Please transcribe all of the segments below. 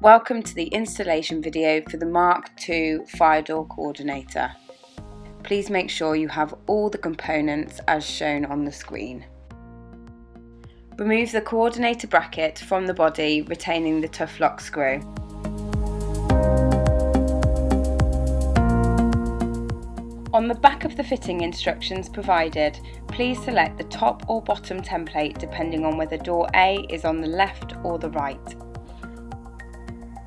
Welcome to the installation video for the MK2 fire door coordinator. Please make sure you have all the components as shown on the screen. Remove the coordinator bracket from the body, retaining the tough lock screw. On the back of the fitting instructions provided, please select the top or bottom template depending on whether door A is on the left or the right.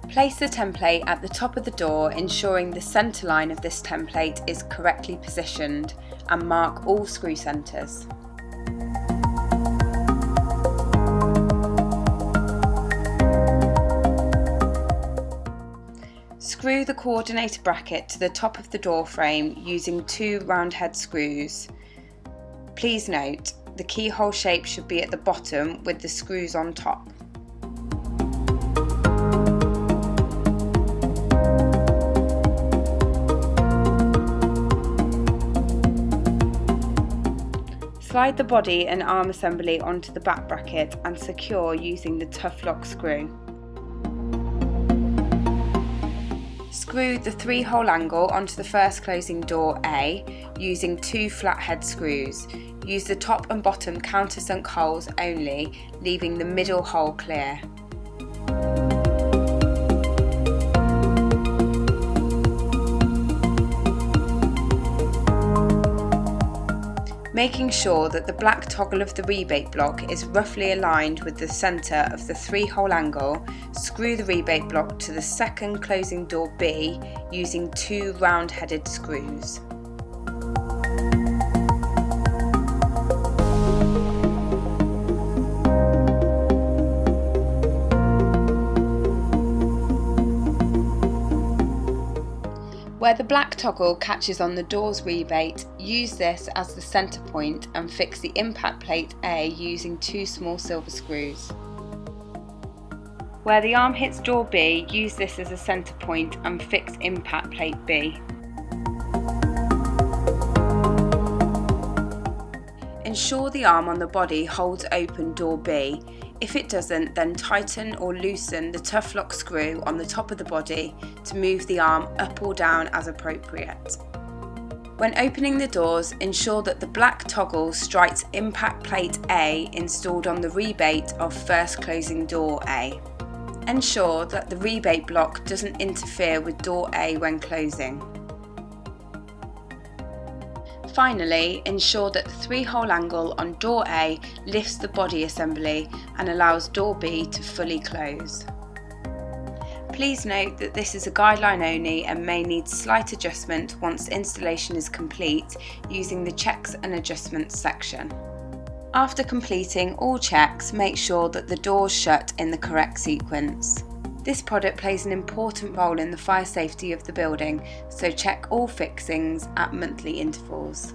Place the template at the top of the door, ensuring the centre line of this template is correctly positioned, and mark all screw centres. Screw the coordinator bracket to the top of the door frame using 2 round head screws. Please note, the keyhole shape should be at the bottom with the screws on top. Slide the body and arm assembly onto the back bracket and secure using the tough lock screw. Screw the 3-hole angle onto the first closing door A using 2 flathead screws. Use the top and bottom countersunk holes only, leaving the middle hole clear. Making sure that the black toggle of the rebate block is roughly aligned with the centre of the 3-hole angle, screw the rebate block to the second closing door B using 2 round-headed screws. Where the black toggle catches on the door's rebate, use this as the centre point and fix the impact plate A using 2 small silver screws. Where the arm hits door B, use this as a centre point and fix impact plate B. Ensure the arm on the body holds open door B. If it doesn't, then tighten or loosen the tough lock screw on the top of the body to move the arm up or down as appropriate. When opening the doors, ensure that the black toggle strikes impact plate A installed on the rebate of first closing door A. Ensure that the rebate block doesn't interfere with door A when closing. Finally, ensure that the 3-hole angle on door A lifts the body assembly and allows door B to fully close. Please note that this is a guideline only and may need slight adjustment once installation is complete using the checks and adjustments section. After completing all checks, make sure that the doors shut in the correct sequence. This product plays an important role in the fire safety of the building, so check all fixings at monthly intervals.